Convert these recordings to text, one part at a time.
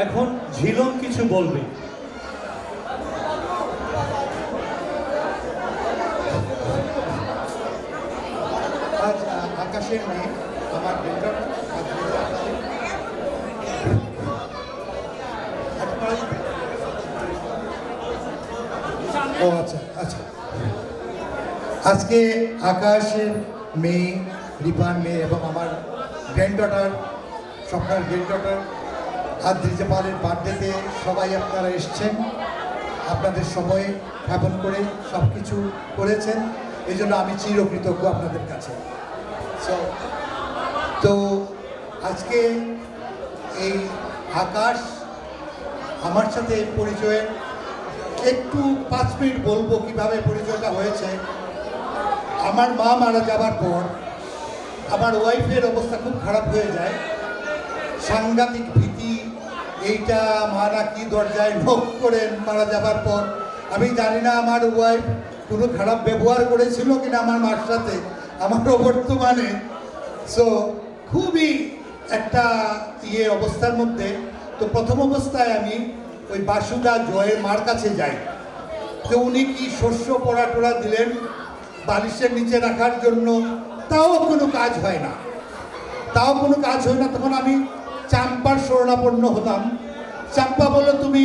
এখন ঝিলম কিছু বলবে। আজ আকাশের মেয়ে আমার ও আচ্ছা আচ্ছা, আজকে আকাশের মেয়ে, রিপার মেয়ে এবং আমার গ্র্যান্ডডটার, স্বপ্নার গ্র্যান্ডডটার আদ্রিজা পালের বার্থডেতে সবাই আপনারা এসছেন, আপনাদের সময় জ্ঞাপন করে সব কিছু করেছেন, এই জন্য আমি চিরকৃতজ্ঞ আপনাদের কাছে। তো আজকে এই আকাশ আমার সাথে পরিচয়ের একটু 5 মিনিট বলবো কিভাবে পরিচয়টা হয়েছে। আমার মা মারা যাবার পর আমার ওয়াইফের অবস্থা খুব খারাপ হয়ে যায়, সাংঘাতিক ভীতি, এইটা মারা কি দরজায় নক করেন মারা যাবার পর। আমি জানি না আমার ওয়াইফ কোনো খারাপ ব্যবহার করেছিল কিনা আমার মার সাথে, আমারও বর্তমানে। সো খুবই একটা অবস্থার মধ্যে। তো প্রথম অবস্থায় আমি ওই বাসুদা জয়ের মার কাছে যাই, তো উনি কি শস্য পোড়া টোড়া দিলেন বালিশের নিচে রাখার জন্য, তাও কোনো কাজ হয় না, তখন আমি চাম্পার শরণাপন্ন হতাম। চাম্পা বলল, তুমি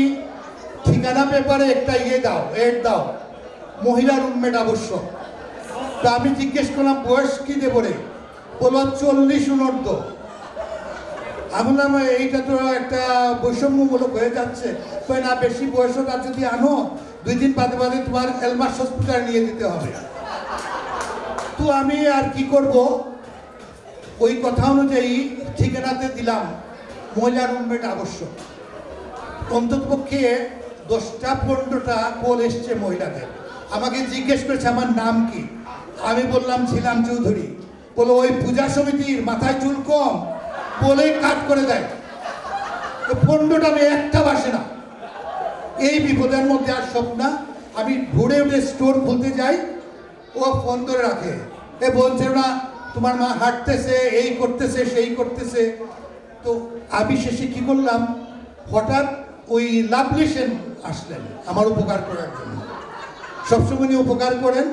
ঠিকানা পেপারে একটা এড দাও, মহিলা রুমমেট আবশ্যক। তো আমি জিজ্ঞেস করলাম বয়স কি দেবো রে? বলল 40 ঊনর্ধ্ব। আমি বললাম এইটা তো একটা বৈষম্যমূলক হয়ে যাচ্ছে। না, বেশি বয়সটা যদি আনো 2 দিন বাদে বাদে তোমার এলমাস হসপিটাল নিয়ে যেতে হবে। তো আমি আর কি করব, ওই কথা অনুযায়ী ঠিকানাতে দিলাম মহিলা রুমমেট আবশ্যক। অন্ততপক্ষে 10টা-15টা কল এসছে মহিলাদের, আমাকে জিজ্ঞেস করেছে আমার নাম কি। আমি বললাম ছিলাম চৌধুরী। বলো ওই পূজা সমিতির মাথায় চুল কম বলেই কাট করে দেয়। তো 15টা মেয়ে একটা বাসে না। এই বিপদের মধ্যে আর স্বপ্না আমি ঘুরে উঠে স্টোর খুলতে যাই, ও ফোন ধরে রাখে, এ বলছে না তোমার মা হাঁটতেছে, এই করতেছে সেই করতেছে। তো আমি শেষে কি করলাম, হঠাৎ ওই লাভলি সেন আসলেন আমার উপকার করার জন্য। সবসময় উপকার করেন,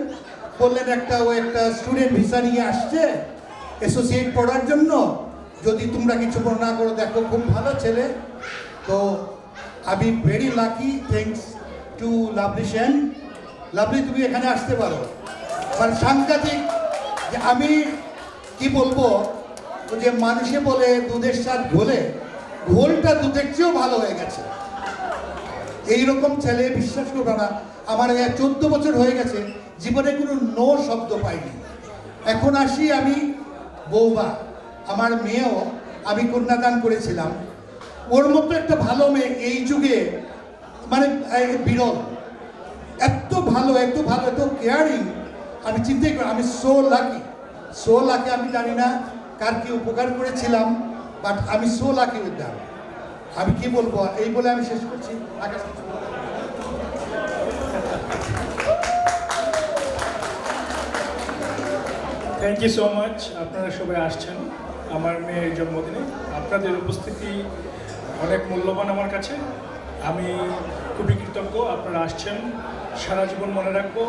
বললেন একটা স্টুডেন্ট ভিসা নিয়ে আসছে অ্যাসোসিয়েট পড়ার জন্য, যদি তোমরা কিছু না করো দেখো, খুব ভালো ছেলে। তো আমি very lucky, thanks to lovely Sen. Lovely তুমি এখানে আসতে পারো। মানে সাংঘাতিক, যে আমি কি বলবো, যে মানুষে বলে দুধের স্বাদ ঘোলে, ঘোলটা দুধের চেয়েও ভালো হয়ে গেছে। এইরকম ছেলে বিশ্বাস করবে না, আমার 14 বছর হয়ে গেছে, জীবনে কোনো নো শব্দ পাইনি। এখন আসি আমি বৌমা, আমার মেয়েও আমি কন্যাদান করেছিলাম। ওর মতো একটা ভালো মেয়ে এই যুগে মানে বিরল, এত ভালো এত কেয়ারিং। আমি চিন্তাই করি, আমি সো লাকি। আমি জানি না কার কি উপকার করেছিলাম, বাট আমি সো লাকি উইথ দ্যাট। আমি কি বলবো, এই বলে আমি শেষ করছি। থ্যাংক ইউ সো মাচ, আপনারা সবাই আসছেন আমার মেয়ের জন্মদিনে। আপনাদের উপস্থিতি অনেক মূল্যবান আমার কাছে, আমি খুবই কৃতজ্ঞ। আপনারা আসছেন, সারা জীবন মনে রাখবো,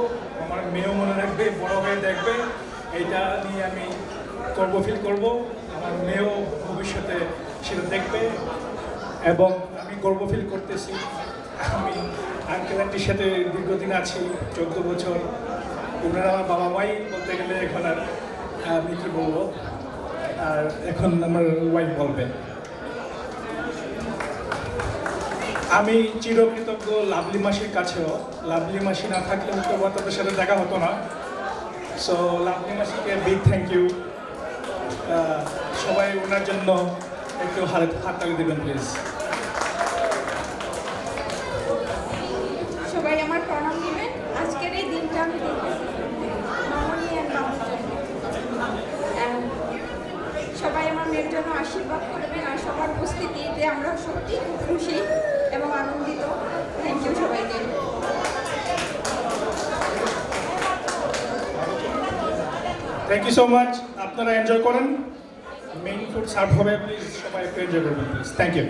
আমার মেয়েও মনে রাখবে, বড় হয়ে দেখবে, এইটা নিয়ে আমি গর্ব ফিল করব। আমার মেয়েও ভবিষ্যতে সেটা দেখবে এবং আমি গর্ব ফিল করতেছি। আমি আঙ্কেল আন্টির সাথে দীর্ঘদিন আছি, 14 বছর। ওনারা আমার বাবা মাই বলতে গেলে, এখন আর আমি কি বলবো, আর এখন আমার ওয়াইফ বলবে। আমি চিরকৃতজ্ঞ লাভলি মাসির কাছেও। লাভলি মাসি না থাকলে হয়তো তাদের সাথে দেখা হতো না। সো লাভলি মাসিকে বিগ থ্যাংক ইউ। সবাই ওনার জন্য একটু হাততালি দেবেন প্লিজ। সবাই আমার প্রণাম দিবেন। আজকের এই দিনটা আমি সবাই আমার মেয়ের জন্য আশীর্বাদ করবেন, আর সবার উপস্থিতিতে আমরা সত্যি খুব খুশি এবং আনন্দিত। থ্যাংক ইউ সবাইকে। Thank you so much. আপনারা এনজয় করেন, মেইন ফুড সার্ভ হবে, প্লিজ সবাই একটু এনজয় করবেন প্লিজ। Thank you.